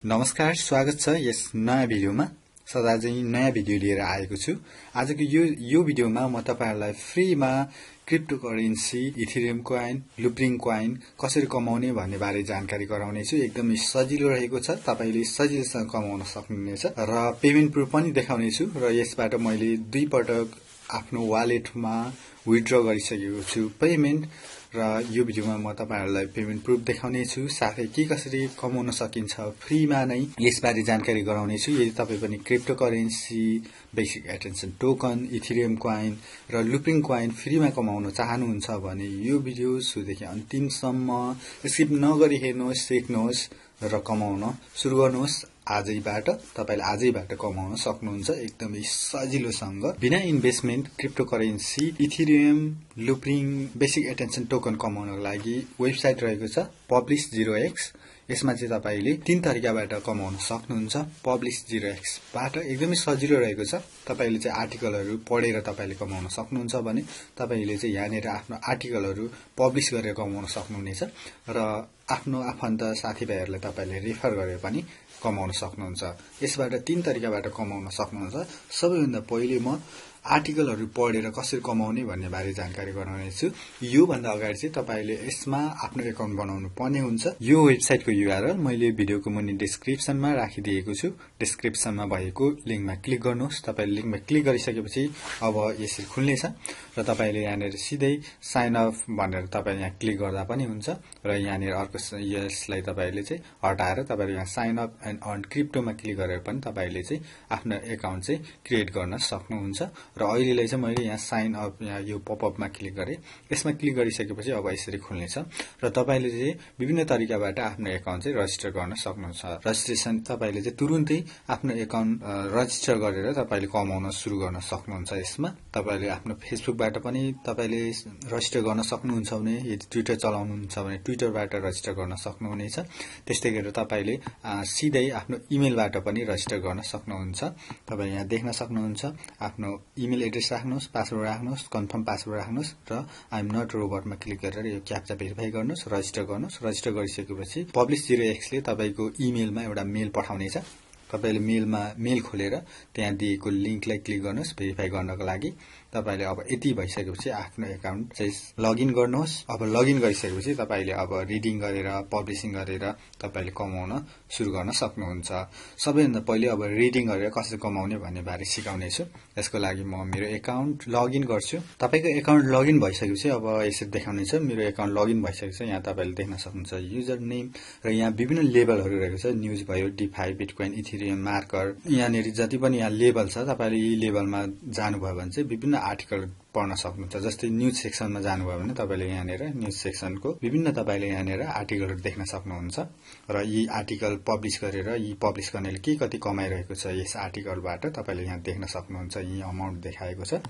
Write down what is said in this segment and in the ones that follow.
नमस्कार, स्वागत छ यस नयाँ भिडियोमा। सदा चाहिँ नयाँ भिडियो लिएर आएको छु। आजको यो भिडियोमा म तपाईहरुलाई फ्रीमा क्रिप्टोकरेन्सी, इथेरियम कोइन, लुप्रिङ कोइन कसरी कमाउने भन्ने बारे जानकारी गराउने छु। एकदमै सजिलो रहेको छ, तपाईले सजिलैसँग कमाउन सक्नुहुनेछ र पेमेन्ट प्रुफ पनि देखाउने छु र यसबाट मैले 2 पटक आफ्नो वालेटमा विथड्र गरिसकेको छु पेमेन्ट र यो भिडियोमा म तपाईहरुलाई पेमेन्ट प्रुफ देखाउने छु, साथै के कसरी कमाउन सकिन्छ फ्रीमा नै यसबारे जानकारी गराउने छु। यदि तपाई पनि cryptocurrency, basic attention token, Ethereum coin र लुप्रिङ कोइन फ्रीमा कमाउन चाहनुहुन्छ भने यो भिडियो सुरुदेखि अन्तिमसम्म स्किप नगरी हेर्नुहोस्, सिक्नुहोस् र कमाउन सुरु गर्नुहोस्। आजैबाट तपाईले आजैबाट कमाउन सक्नुहुन्छ एकदमै सजिलोसँग बिना investment. Cryptocurrency, Ethereum, Loopring, basic attention token कमाउनको लागि वेबसाइट रहेको छ Publish0x। यसमा चाहिँ तपाईले 3 तरिकाबाट कमाउन सक्नुहुन्छ। Publish0x बाट एकदमै सजिलो रहेको छ। तपाईले चाहिँ आर्टिकलहरु पढेर तपाईले कमाउन सक्नुहुन्छ भने तपाईले चाहिँ यहाँनेर आफ्नो आर्टिकलहरु पब्लिश गरेर कमाउन सक्नुहुनेछ र आफ्नो आफन्त साथीभाइहरुलाई तपाईले रेफर गरेर पनि कमाउन सक्नुहुन्छ। यसबाट 3 तरिकाबाट कमाउन सक्नुहुन्छ। सबैभन्दा पहिले म आर्टिकलहरु पढेर कसरी कमाउने भन्ने बारे जानकारी गराउने छु। यो भन्दा अगाडि चाहिँ तपाईले यसमा आफ्नो एकाउन्ट बनाउनु पर्ने हुन्छ। यो वेबसाइटको URL मैले भिडियोको मुनि डिस्क्रिप्सनमा राखिदिएको छु। डिस्क्रिप्सनमा भएको लिंकमा क्लिक गर्नुहोस्। तपाईले लिंकमा क्लिक गरिसकेपछि अब यसरी खुल्नेछ र तपाईले यहाँनेर सिधै साइन अप भनेर तपाईले यहाँ क्लिक गर्दा पनि हुन्छ र यहाँनेर अर्को यसलाई तपाईले चाहिँ हटाएर तपाईले यहाँ साइन अप एन्ड अर्न क्रिप्टोमा क्लिक गरेर पनि तपाईले चाहिँ आफ्नो एकाउन्ट चाहिँ क्रिएट गर्न सक्नुहुन्छ। र अहिलेलाई चाहिँ मैले यहाँ साइन अप यहाँ यो पपअपमा क्लिक गरे। यसमा क्लिक गरिसकेपछि अब यसरी खुल्नेछ र तपाईले चाहिँ विभिन्न तरिकाबाट आफ्नो एकाउन्ट चाहिँ रजिस्टर गर्न सक्नुहुन्छ। रजिस्ट्रेसन तपाईले चाहिँ तुरुन्तै आफ्नो एकाउन्ट रजिस्टर गरेर तपाईले कमाउन सुरु गर्न सक्नुहुन्छ। यसमा तपाईले आफ्नो फेसबुकबाट पनि तपाईले रजिस्टर गर्न सक्नुहुन्छ भने, यदि ट्विटर चलाउनुहुन्छ भने ट्विटरबाट रजिस्टर गर्न सक्नुहुनेछ। त्यस्तै गरेर तपाईले सिधै आफ्नो इमेलबाट पनि रजिस्टर गर्न सक्नुहुन्छ। तपाईले यहाँ देख्न सक्नुहुन्छ आफ्नो इमेल एड्रेस राख्नुहोस्, पासवर्ड राख्नुहोस्, कन्फर्म पासवर्ड राख्नुहोस् र आई एम नट रोबोटमा क्लिक गरेर यो क्याप्चा भेरिफाई गर्नुहोस्, रजिस्टर गर्नुहोस्। रजिस्टर गरिसकेपछि Publish0x ले तपाईको इमेलमा एउटा मेल पठाउनेछ। तपाईले मेल खोलेर त्यहाँ दिएको लिंकलाई क्लिक गर्नुहोस् भेरिफाई गर्नको लागि। तपाईले अब यति भइसकेपछि आफ्नो एकाउन्ट चाहिँ लगइन गर्नुहोस्। अब लगइन गरिसकेपछि तपाईले अब रिडिङ गरेर, पब्लिशिङ गरेर तपाईले कमाउन सुरु गर्न सक्नुहुन्छ। सबैभन्दा पहिले अब रिडिङ गरेर कसरी कमाउने भन्ने बारे सिकाउने छु। यसको लागि म मेरो एकाउन्ट लगइन गर्छु। तपाईको एकाउन्ट लगइन भइसकेपछि अब यसरी देखाउने छ। मेरो एकाउन्ट लगइन भइसकेपछि यहाँ तपाईले देख्न सक्नुहुन्छ युजर नेम र यहाँ विभिन्न लेभलहरु रहेको छ। न्यूज भयो, डिफाई, बिटकोइन, इथेरियम, मार्कर। यहाँनेर जति पनि यहाँ लेभल छ तपाईले यी लेभलमा जानुभयो भने चाहिँ विभिन्न आर्टिकल पढ्न सक्नुहुन्छ। जस्तै न्यूज सेक्सनमा जानुभयो भने तपाईले यहाँनेर न्यूज सेक्सनको विभिन्न तपाईले यहाँनेर आर्टिकलहरु देख्न सक्नुहुन्छ र यी आर्टिकल पब्लिश गरेर यी पब्लिश गर्नेले के कति कमाइरहेको छ यस आर्टिकलबाट तपाईले यहाँ देख्न सक्नुहुन्छ। यी अमाउन्ट देखाएको छ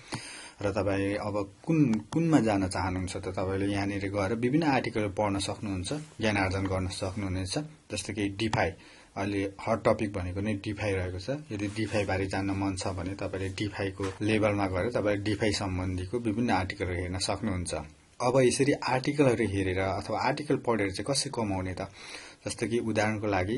र तपाई अब कुनमा जान चाहनुहुन्छ त तपाईले यहाँनेर गएर विभिन्न आर्टिकल पढ्न सक्नुहुन्छ, ज्ञान आर्जन गर्न सक्नुहुनेछ। जस्तै कि डिफाई, अहिले हट टपिक भनेको नै डिफाई रहेको छ। यदि डिफाई बारे जान्न मन छ भने तपाईले डिफाई को लेभलमा गएर तपाईले डिफाई सम्बन्धीको विभिन्न आर्टिकलहरु हेर्न सक्नुहुन्छ। अब यसरी आर्टिकलहरु हेरेर अथवा आर्टिकल पढेर चाहिँ कसरी कमाउने त? जस्तो कि उदाहरणको लागि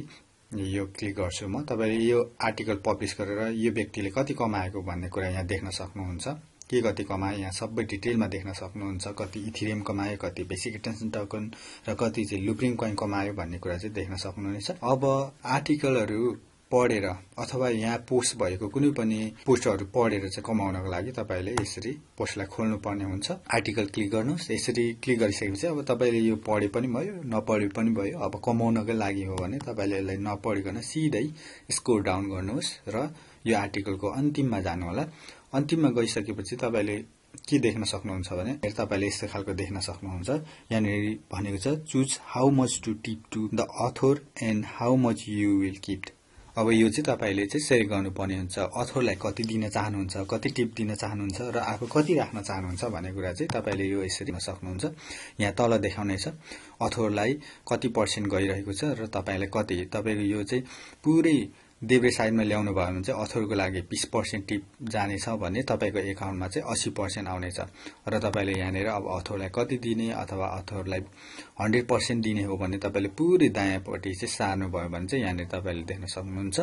यो क्लिक गर्छु म। तपाईले यो आर्टिकल पब्लिश गरेर यो व्यक्तिले कति कमाएको भन्ने कुरा यहाँ देख्न सक्नुहुन्छ। के कति कमाए यहाँ सबै डिटेलमा देख्न सक्नुहुन्छ। कति इथेरियम कमाए, कति बेसिक एटेन्सन टोकन र कति चाहिँ लुप्रिङ कोइन कमायो भन्ने कुरा चाहिँ देख्न सक्नुहुनेछ। अब आर्टिकलहरु पढेर अथवा यहाँ पोस्ट भएको कुनै पनि पोस्टहरु पढेर चाहिँ कमाउनको लागि तपाईले यसरी पोस्टलाई खोल्नु पर्ने हुन्छ। आर्टिकल क्लिक गर्नुहोस्। यसरी क्लिक गरिसकेपछि अब तपाईले यो पढे पनि भयो, नपढे पनि भयो। अब कमाउनको लागि हो भने तपाईले यसलाई नपढिकन सिधै स्क्रोल डाउन गर्नुहोस् र यो आर्टिकलको अन्तिममा जानु होला। अन्तिममा गइसकेपछि तपाईले के देख्न सक्नुहुन्छ भने तपाईले यस्तो खालको देख्न सक्नुहुन्छ। यहाँनेर भनेको छ choose how much to tip to the other and how much you will keep. अब यो चाहिँ तपाईले चाहिँ सेयर गर्नुपर्ने हुन्छ। अथरलाई कति दिन चाहनुहुन्छ, कति टिप दिन चाहनुहुन्छ र आफू कति राख्न चाहनुहुन्छ भन्ने कुरा चाहिँ तपाईले यो यसरी गर्न सक्नुहुन्छ। यहाँ तल देखाउने छ अथरलाई कति % गइरहेको छ र तपाईले कति। तपाईको यो चाहिँ पुरै देब्रे साइडमा ल्याउनु भयो भने चाहिँ अथरको लागि 20% टिप जानेछ भने तपाईको एकाउन्टमा चाहिँ 80% आउनेछ र तपाईले यहाँनेर अब अथरलाई कति दिने अथवा अथरलाई 100% दिने हो भने तपाईले पुरै दायाँपट्टि चाहिँ सार्नु भयो भने चाहिँ यहाँनेर तपाईले देख्न सक्नुहुन्छ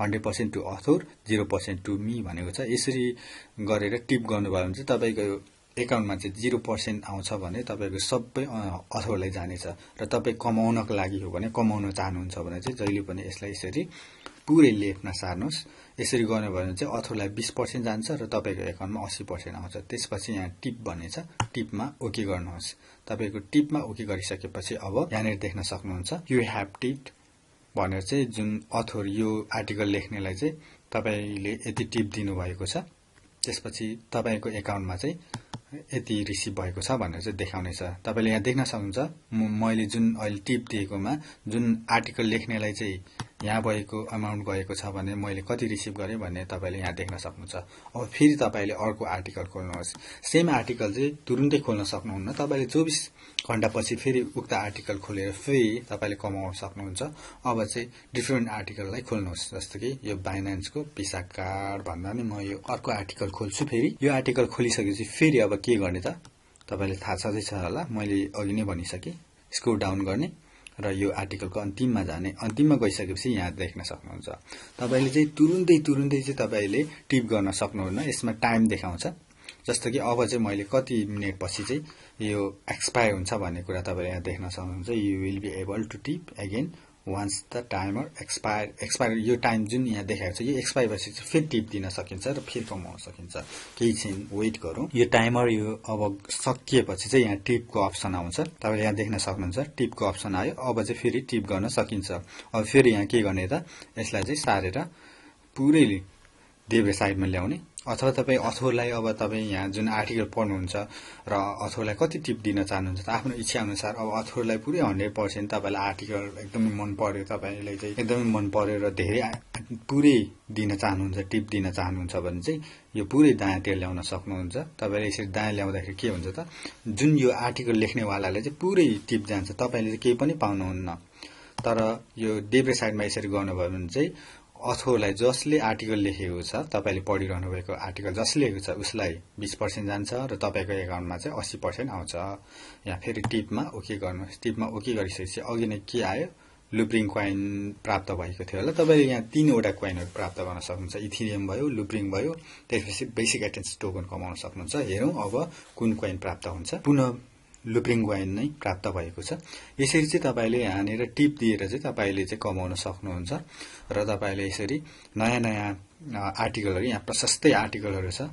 100% टु अथर 0% टु मी भनेको छ। यसरी गरेर टिप गर्नुभयो भने चाहिँ तपाईको एकाउन्टमा चाहिँ 0% आउँछ भने तपाईको सबै अथरलाई जानेछ र तपाई कमाउनको लागि हो भने कमाउन चाहनुहुन्छ भने चाहिँ जहिले पनि यसलाई यसरी पुरै लेफ्टमा सार्नुस्। यसरी गर्नुभयो भने चाहिँ अथरलाई 20% जान्छ र तपाईको एकाउन्टमा 80% आउँछ। त्यसपछि यहाँ टिप भन्ने छ, टिपमा ओके गर्नुहोस्। तपाईको टिपमा ओके गरिसकेपछि अब यहाँनेर देख्न सक्नुहुन्छ यु ह्याभ टिप्ड भनेर चाहिँ जुन अथर यो आर्टिकल लेख्नेलाई चाहिँ तपाईले यति टिप दिनु भएको छ। त्यसपछि तपाईको एकाउन्टमा चाहिँ यति रिसिभ भएको छ भनेर चाहिँ देखाउने छ। तपाईले यहाँ देख्न सक्नुहुन्छ मैले जुन अहिले टिप दिएकोमा जुन आर्टिकल लेख्नेलाई चाहिँ यहाँ भएको अमाउन्ट गएको छ भने मैले कति रिसिभ गरे भन्ने तपाईले यहाँ देख्न सक्नुहुन्छ। अब फेरि तपाईले अर्को आर्टिकल खोल्नुहोस्। सेम आर्टिकल चाहिँ तुरुन्तै खोल्न सक्नुहुन्न। तपाईले 24 घण्टा पछि फेरि उक्त आर्टिकल खोलेर फेरि तपाईले कमाउन सक्नुहुन्छ। अब चाहिँ डिफरेन्ट आर्टिकललाई खोल्नुहोस्। जस्तो कि यो बाइनान्सको भिसा कार्ड भन्दा नि म यो अर्को आर्टिकल खोल्छु। फेरि यो आर्टिकल खोलिसकेपछि फेरि अब के गर्ने त तपाईले थाहा छँदैछ होला, मैले अघि नै भनिसके। स्क्रोल डाउन गर्ने र यो आर्टिकलको अन्तिममा जाने। अन्तिममा गइसकेपछि यहाँ देख्न सक्नुहुन्छ तपाईले चाहिँ तुरुन्तै चाहिँ तपाईले टिप गर्न सक्नुहुन्न। यसमा टाइम देखाउँछ। जस्तो कि अब चाहिँ मैले कति मिनेट पछि चाहिँ यो एक्सपायर हुन्छ भन्ने कुरा तपाईले यहाँ देख्न सक्नुहुन्छ। You will be able to tip again once the timer expire यो टाइम जुन यहाँ देखाएको छ यो एक्सपायर भएपछि चाहिँ फेरि टिप दिन सकिन्छ र फेरि कमाउन सकिन्छ। केही छिन वेट गरौँ। यो टाइमर यो अब सकिएपछि चाहिँ यहाँ टिपको अप्सन आउँछ। तपाईले यहाँ देख्न सक्नुहुन्छ टिपको अप्सन आयो। अब चाहिँ फेरि टिप गर्न सकिन्छ। अब फेरि यहाँ के गर्ने त यसलाई चाहिँ सारेर पुरै देब्रे साइडमा ल्याउने अथवा तपाई अथरलाई अब तपाई यहाँ जुन आर्टिकल पढ्नुहुन्छ र अथरलाई कति टिप दिन चाहनुहुन्छ त आफ्नो इच्छा अनुसार अब अथरलाई पुरै 100% तपाईलाई आर्टिकल एकदमै मन पर्यो, तपाईलाई चाहिँ एकदमै मन पर्यो र धेरै पुरै दिन चाहनुहुन्छ, टिप दिन चाहनुहुन्छ भने चाहिँ यो पुरै दायाँतिर ल्याउन सक्नुहुन्छ। तपाईले यसरी दायाँ ल्याउँदाखेरि के हुन्छ त जुन यो आर्टिकल लेख्नेवालाले चाहिँ पुरै टिप जान्छ, तपाईले चाहिँ केही पनि पाउनुहुन्न। तर यो देब्रे साइडमा यसरी गर्नुभयो भने चाहिँ अथरलाई जसले आर्टिकल लेखेको छ, तपाईले पढिरहनु भएको आर्टिकल जसले लेखेको छ उसलाई 20% जान्छ र तपाईको एकाउन्टमा चाहिँ 80% आउँछ। यहाँ फेरि टिपमा ओके गर्नुहोस्। टिपमा ओके गरिसकेपछि अघि नै के आयो लुप्रिङ कोइन प्राप्त भएको थियो होला। तपाईले यहाँ 3 वटा कोइनहरु प्राप्त गर्न सक्नुहुन्छ। इथेरियम भयो, लुप्रिङ भयो, त्यसपछि बेसिक एटेन्स टोकन कमाउन सक्नुहुन्छ। हेरौं अब कुन कोइन प्राप्त हुन्छ। पुनः लुप्रिङ कोइन नै प्राप्त भएको छ। यसरी चाहिँ तपाईले यहाँनेर टिप दिएर चाहिँ तपाईले चाहिँ कमाउन सक्नुहुन्छ र तपाईले यसरी नयाँ आर्टिकलहरु यहाँ प्रशस्तै आर्टिकलहरु छ।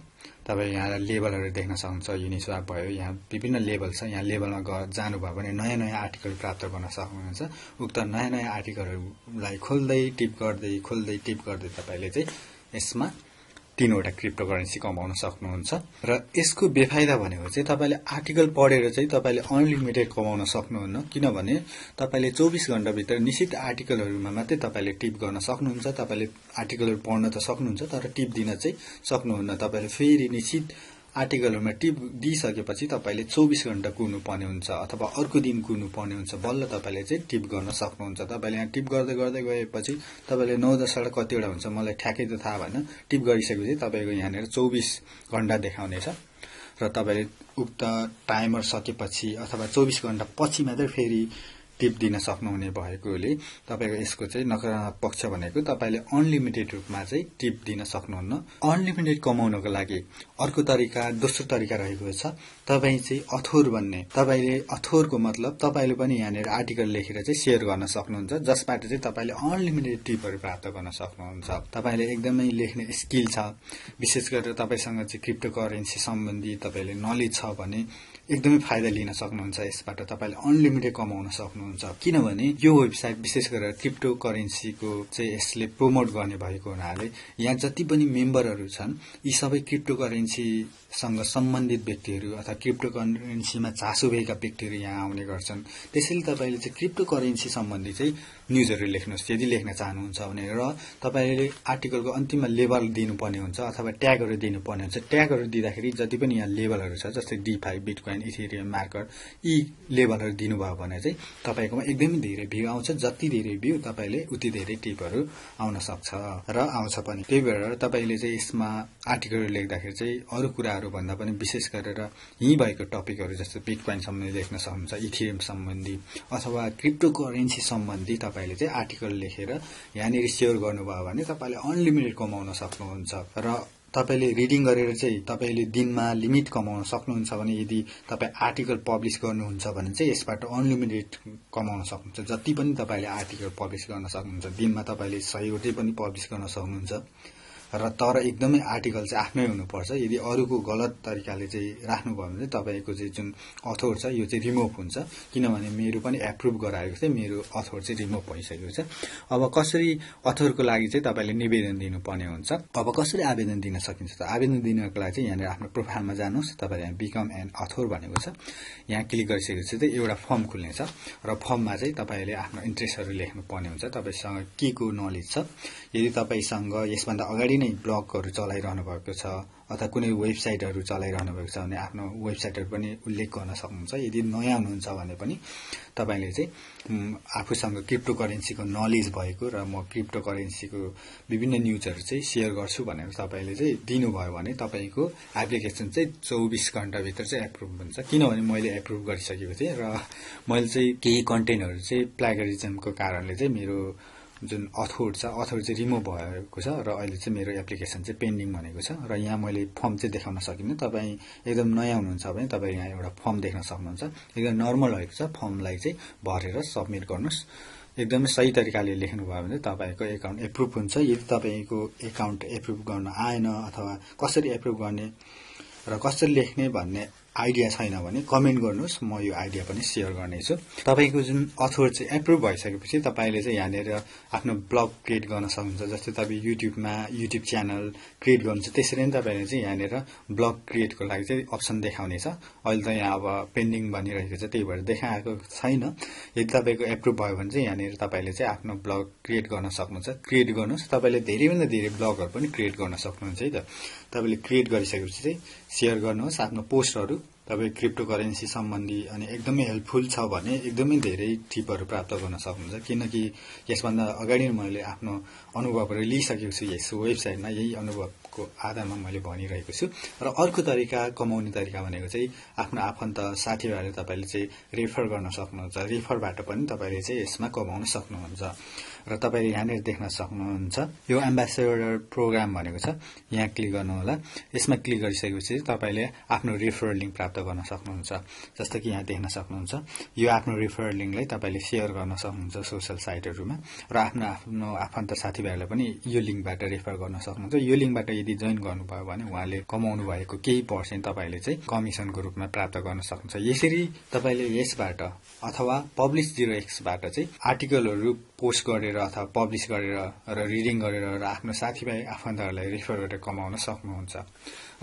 तपाईले यहाँ लेबलहरु देख्न सक्नुहुन्छ। युनिस्वाप भयो, यहाँ विभिन्न लेबल छ। यहाँ लेबलमा जानुभयो भने नयाँ आर्टिकल प्राप्त गर्न सक्नुहुन्छ। उक्त नयाँ आर्टिकलहरुलाई खोल्दै टिप गर्दै तपाईले चाहिँ यसमा 3 वटा क्रिप्टोकरेन्सी कमाउन सक्नुहुन्छ। र यसको बेफाइदा भनेको चाहिँ तपाईले आर्टिकल पढेर चाहिँ तपाईले अनलिमिटेड कमाउन सक्नुहुन्न। किनभने तपाईले 24 घण्टा भित्र निश्चित आर्टिकलहरुमा मात्रै तपाईले टिप गर्न सक्नुहुन्छ। तपाईले आर्टिकलहरु पढ्न त सक्नुहुन्छ तर टिप दिन चाहिँ सक्नुहुन्न। तपाईले फेरि निश्चित आर्टिकलहरुमा टिप दिइसकेपछि तपाईले 24 घण्टा कुर्नु पर्ने हुन्छ अथवा अर्को दिन कुर्नु पर्ने हुन्छ। बल्ल तपाईले चाहिँ टिप गर्न सक्नुहुन्छ। तपाईले यहाँ टिप गर्दै गएपछि तपाईले 9-10 कतिवटा हुन्छ मलाई ठ्याक्कै त थाहा भएन। टिप गरिसकेपछि तपाईको यहाँनेर 24 घण्टा देखाउनेछ र तपाईले उक्त टाइमर सकेपछि अथवा 24 घण्टा पछि मात्रै फेरि टिप दिन सक्नुहुने भएकोले तपाईको यसको चाहिँ नकारात्मक पक्ष भनेको तपाईले अनलिमिटेड रूपमा चाहिँ टिप दिन सक्नुहुन्न। अनलिमिटेड कमाउनको लागि अर्को तरिका, दोस्रो तरिका रहेको छ। तपाई चाहिँ अथर भन्ने, तपाईले अथरको मतलब तपाईले पनि यहाँनेर आर्टिकल लेखेर चाहिँ शेयर गर्न सक्नुहुन्छ जसबाट चाहिँ तपाईले अनलिमिटेड टिपहरु प्राप्त गर्न सक्नुहुन्छ। तपाईले एकदमै लेख्ने स्किल छ, विशेष गरेर तपाईसँग चाहिँ क्रिप्टोकरेन्सी सम्बन्धी तपाईले नलेज छ भने एकदमै फाइदा लिन सक्नुहुन्छ। यसबाट तपाईले अनलिमिटेड कमाउन सक्नुहुन्छ। किनभने यो वेबसाइट विशेष गरेर क्रिप्टोकरेन्सीको चाहिँ यसले प्रमोट गर्ने भएको हुनाले यहाँ जति पनि मेम्बरहरु छन् यी सबै क्रिप्टोकरेन्सीसँग सम्बन्धित व्यक्तिहरु अथवा क्रिप्टोकरेन्सीमा चासो भएका व्यक्तिहरु यहाँ आउने गर्छन्। त्यसैले तपाईले चाहिँ क्रिप्टोकरेन्सी सम्बन्धी चाहिँ न्युजहरु लेख्नुस् यदि लेख्न चाहनुहुन्छ भने र तपाईले आर्टिकलको अन्तिममा लेबल दिनुपर्ने हुन्छ अथवा ट्यागहरु दिनुपर्ने हुन्छ ट्यागहरु दिँदाखेरि जति पनि यहाँ लेबलहरु छ जस्तै DeFi बिटकोइन इथेरियम मार्कर यी लेबलहरु दिनुभयो भने चाहिँ तपाईकोमा एकदमै धेरै भ्यू आउँछ जति धेरै भ्यू तपाईले उति धेरै टिपहरु आउन सक्छ र आउँछ पनि त्यही भएर तपाईले चाहिँ यसमा आर्टिकलहरु लेख्दाखेरि चाहिँ अरु कुराहरु भन्दा पनि विशेष गरेर यही भएको टपिकहरु जस्तो बिटकोइन सम्बन्धी लेख्न सक्नुहुन्छ इथेरियम सम्बन्धी अथवा क्रिप्टोकरेन्सी सम्बन्धी तपाईले चाहिँ आर्टिकल लेखेर यहाँनिर शेयर गर्नुभयो भने तपाईले अनलिमिटेड कमाउन सक्नुहुन्छ र तपाईले रिडिङ गरेर चाहिँ तपाईले दिनमा लिमिट कमाउन सक्नुहुन्छ भने यदि तपाई आर्टिकल पब्लिश गर्नुहुन्छ भने चाहिँ यसबाट अनलिमिटेड कमाउन सक्नुहुन्छ जति पनि तपाईले आर्टिकल पब्लिश गर्न सक्नुहुन्छ दिनमा तपाईले 100 वटै पनि पब्लिश गर्न सक्नुहुन्छ र तर एकदमै आर्टिकल चाहिँ आफ्नै हुनुपर्छ यदि अरूको गलत तरिकाले चाहिँ राख्नु भयो भने तपाईको चाहिँ जुन अथर छ यो चाहिँ रिमुभ हुन्छ किनभने मेरो पनि एप्रुभ गराएको छ मेरो अथर चाहिँ रिमुभ भइसकेको छ अब कसरी अथरको लागि चाहिँ तपाईले निवेदन दिनुपर्ने हुन्छ अब कसरी आवेदन दिन सकिन्छ त आवेदन दिनको लागि चाहिँ यहाँ आफ्नो प्रोफाइलमा जानुस् तपाईले यहाँ बिकम एन अथर भनेको छ यहाँ क्लिक गरिसकेपछि चाहिँ एउटा फर्म खुल्ने छ र फर्ममा चाहिँ तपाईले आफ्नो इन्ट्रेस्टहरु लेख्नु पर्ने हुन्छ तपाईसँग के को नलेज छ यदि तपाईसँग यसभन्दा अगाडि नै ब्लगहरु चलाइरहनु भएको छ अथवा कुनै वेबसाइटहरु चलाइरहनु भएको छ भने आफ्नो वेबसाइटहरु पनि उल्लेख गर्न सक्नुहुन्छ यदि नयाँ हुनुहुन्छ भने पनि तपाईले चाहिँ आफूसँग क्रिप्टोकरेन्सीको नलेज भएको र म क्रिप्टोकरेन्सीको विभिन्न न्यूजहरु चाहिँ शेयर गर्छु भनेर तपाईले चाहिँ दिनुभयो भने तपाईको एप्लिकेसन चाहिँ 24 घण्टा भित्र चाहिँ एप्रुभ हुन्छ किनभने मैले एप्रुभ गरिसकेको थिएँ र मैले चाहिँ केही कन्टेन्टहरु चाहिँ प्लेगरिजमको कारणले चाहिँ मेरो जुन अथर चाहिँ रिमुभ भएको छ र अहिले चाहिँ मेरो एप्लिकेसन चाहिँ पेन्डिङ भनेको छ र यहाँ मैले फर्म चाहिँ देखाउन सकिन्न तपाई एकदम नयाँ हुनुहुन्छ भने तपाई यहाँ एउटा फर्म देख्न सक्नुहुन्छ एकदम नर्मल भएको छ फर्मलाई चाहिँ भरेर सबमिट गर्नुस् एकदमै सही तरिकाले लेख्नु भयो भने तपाईको एकाउन्ट एप्रुभ हुन्छ यदि तपाईको एकाउन्ट एप्रुभ गर्न आएन अथवा कसरी एप्रुभ गर्ने र कसरी लेख्ने भन्ने आइडिया छैन भने कमेन्ट गर्नुस् म यो आइडिया पनि शेयर गर्ने छु तपाईको जुन अथर चाहिँ एप्रुभ भइसकेपछि तपाईले चाहिँ यहाँनेर आफ्नो ब्लग क्रिएट गर्न सक्नुहुन्छ जस्तै तपाई युट्युबमा युट्युब च्यानल क्रिएट गर्नुहुन्छ त्यसरी नै तपाईले चाहिँ यहाँनेर ब्लग क्रिएटको लागि चाहिँ अप्सन देखाउने छ अहिले त यहाँ अब पेन्डिङ भनिरहेको छ त्यही भएर देखाएको छैन यदि तपाईको एप्रुभ भयो भने चाहिँ यहाँनेर तपाईले चाहिँ आफ्नो ब्लग क्रिएट गर्न सक्नुहुन्छ क्रिएट गर्नुस् तपाईले धेरै भन्दा धेरै ब्लगहरु पनि क्रिएट गर्न सक्नुहुन्छ है त तपाईले क्रिएट गरिसकेपछि चाहिँ शेयर गर्नुहोस् आफ्नो पोस्टहरु तपाई क्रिप्टोकरेन्सी सम्बन्धी अनि एकदमै हेल्पफुल छ भने एकदमै धेरै टिपहरु प्राप्त गर्न सक्नुहुन्छ किनकि यसभन्दा अगाडि मैले आफ्नो अनुभवहरु लिइसकेको छु यस वेबसाइटमा यही अनुभवको आधारमा मैले भनिरहेको छु र अर्को तरिका कमाउने तरिका भनेको चाहिँ आफ्नो आफन्त साथीभाइले तपाईले चाहिँ रेफर गर्न सक्नुहुन्छ रेफरबाट पनि तपाईले चाहिँ यसमा कमाउन सक्नुहुन्छ र तपाईले यहाँनेर देख्न सक्नुहुन्छ यो एम्बेसडर प्रोग्राम भनेको छ यहाँ क्लिक गर्नु होला यसमा क्लिक गरिसकेपछि तपाईले आफ्नो रेफरल लिंक प्राप्त गर्न सक्नुहुन्छ जस्तो कि यहाँ देख्न सक्नुहुन्छ यो आफ्नो रेफरल लिंकलाई तपाईले शेयर गर्न सक्नुहुन्छ सोशल साइटहरुमा र आफ्नो आफन्त साथीभाइलाई पनि यो लिंकबाट रेफर गर्न सक्नुहुन्छ यो लिंकबाट यदि जोइन गर्नुभयो भने उहाँले कमाउनु भएको केही पर्सेन्ट तपाईले चाहिँ कमिसनको रूपमा प्राप्त गर्न सक्नुहुन्छ यसरी तपाईले यसबाट अथवा Publish0x बाट चाहिँ आर्टिकलहरु पोस्ट गरेर अथवा पब्लिश गरेर र रिडिङ गरेर र आफ्नो साथीभाइ आफन्तहरुलाई रेफर गरेर कमाउन सक्नुहुन्छ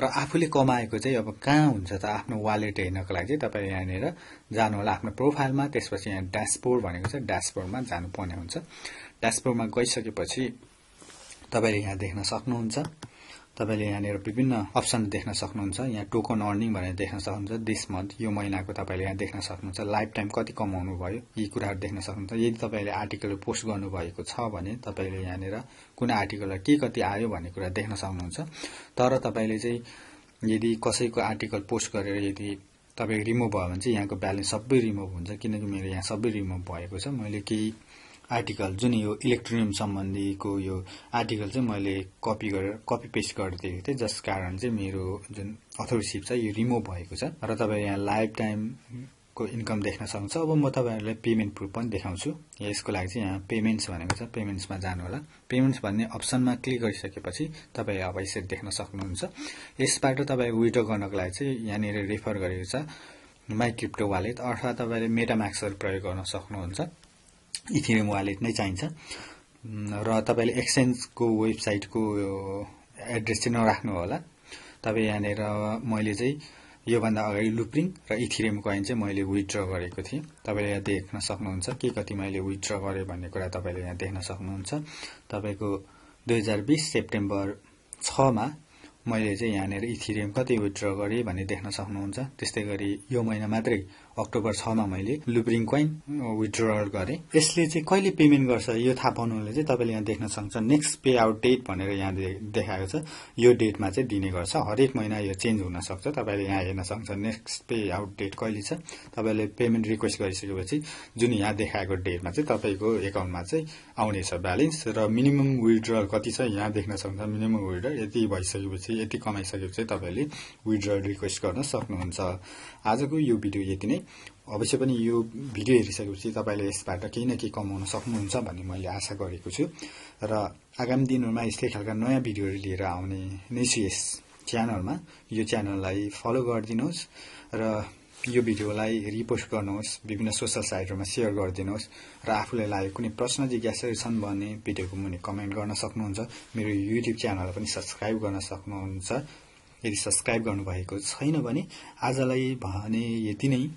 र आफूले कमाएको चाहिँ अब कहाँ हुन्छ त आफ्नो वालेट हेर्नको लागि चाहिँ तपाई यहाँनेर जानु होला आफ्नो प्रोफाइलमा त्यसपछि यहाँ ड्याशबोर्ड भनेको छ ड्याशबोर्डमा जानु पर्ने हुन्छ ड्याशबोर्डमा गइसकेपछि तपाईले यहाँ देख्न सक्नुहुन्छ तपाईले यहाँनेर विभिन्न अप्सन देख्न सक्नुहुन्छ यहाँ टोकन अर्निङ भनेर देख्न सक्नुहुन्छ दिस मन्थ यो महिनाको तपाईले यहाँ देख्न सक्नुहुन्छ लाइफ टाइम कति कमाउनु भयो यी कुराहरु देख्न सक्नुहुन्छ यदि तपाईले आर्टिकल पोस्ट गर्नु भएको छ भने तपाईले यहाँनेर कुनै आर्टिकललाई के कति आयो भन्ने कुरा देख्न सक्नुहुन्छ तर तपाईले चाहिँ यदि कसैको आर्टिकल पोस्ट गरेर यदि तपाई रिमुभ भयो भने चाहिँ यहाँको ब्यालेन्स सबै रिमुभ हुन्छ किनकि मेरो यहाँ सबै रिमुभ भएको छ मैले केही आर्टिकल जुन यो इलेक्ट्रोनियम सम्बन्धीको यो आर्टिकल चाहिँ मैले कपी पेस्ट गरिदिएको थिएँ जस कारण चाहिँ मेरो जुन अथरशिप छ यो रिमुभ भएको छ र तपाईले यहाँ लाइफ टाइम को इन्कम देख्न सक्नुहुन्छ अब म तपाईहरुलाई पेमेन्ट प्रुफ पनि देखाउँछु यसको लागि चाहिँ यहाँ पेमेन्ट्स भनेको छ पेमेन्ट्समा जानु होला पेमेन्ट्स भन्ने अप्सनमा क्लिक गरिसकेपछि तपाई अब यसरी देख्न सक्नुहुन्छ यसबाट तपाई विथड्र गर्नको लागि चाहिँ यहाँनेर रेफर गरेको छ माइ क्रिप्टो वालेट अथवा तपाईले मेटामास्कहरु प्रयोग गर्न सक्नुहुन्छ इथेरियम वालेट नै चाहिन्छ र तपाईले एक्सचेन्जको वेबसाइटको एड्रेस चाहिँ नराख्नु होला तपाई यहाँनेर मैले चाहिँ योभन्दा अगाडि लुप्रिङ र इथिरियम कोइन चाहिँ मैले विथड्र गरेको थिएँ। तपाईले यहाँ देख्न सक्नुहुन्छ के कति मैले विथड्र गरे भन्ने कुरा तपाईले यहाँ देख्न सक्नुहुन्छ। तपाईको 2020 सेप्टेम्बर 6 मा मैले चाहिँ यहाँनेर इथिरियम कति विथड्र गरे भन्ने देख्न सक्नुहुन्छ। त्यस्तैगरी यो महिना मात्रै अक्टोबर 6 मा मैले लुप्रिङ कोइन विथड्रल गरे। यसले चाहिँ कहिले पेमेन्ट गर्छ यो थाहा पाउनुले चाहिँ तपाईले यहाँ देख्न सक्नुहुन्छ नेक्स्ट पे आउट डेट भनेर यहाँ देखाएको छ। यो डेटमा चाहिँ दिने गर्छ। हरेक महिना यो चेन्ज हुन सक्छ। तपाईले यहाँ हेर्न सक्नुहुन्छ नेक्स्ट पे आउट डेट कहिले छ। तपाईले पेमेन्ट रिक्वेस्ट गरिसकेपछि जुन यहाँ देखाएको डेटमा चाहिँ तपाईको एकाउन्टमा चाहिँ आउनेछ ब्यालेन्स र मिनिमम विथड्रल कति छ यहाँ देख्न सक्नुहुन्छ। मिनिमम विथड्रल यति भइसकेपछि यति कमाइसकेपछि तपाईले विथड्रल रिक्वेस्ट गर्न सक्नुहुन्छ। आजको यो भिडियो यति नै। अवश्य पनि यो भिडियो हेरिसकेपछि तपाईले यसबाट केही न केही कमाउन सक्नुहुन्छ भन्ने मैले आशा गरेको छु र आगामी दिनहरुमा यस्तै खालका नयाँ भिडियोहरु लिएर आउने नै छु यस च्यानलमा। यो च्यानललाई फलो गरिदिनुहोस् र यो भिडियोलाई रिपोस्ट गर्नुहोस्, विभिन्न सोशल साइटहरुमा शेयर गरिदिनुहोस् र आफूलाई लागेको कुनै प्रश्न जिज्ञासाहरु छन् भने भिडियोको मुनि कमेन्ट गर्न सक्नुहुन्छ। मेरो युट्युब च्यानललाई पनि सब्स्क्राइब गर्न सक्नुहुन्छ। यदि सब्स्क्राइब गर्नुभएको छैन भने आजलाई भने यति नै।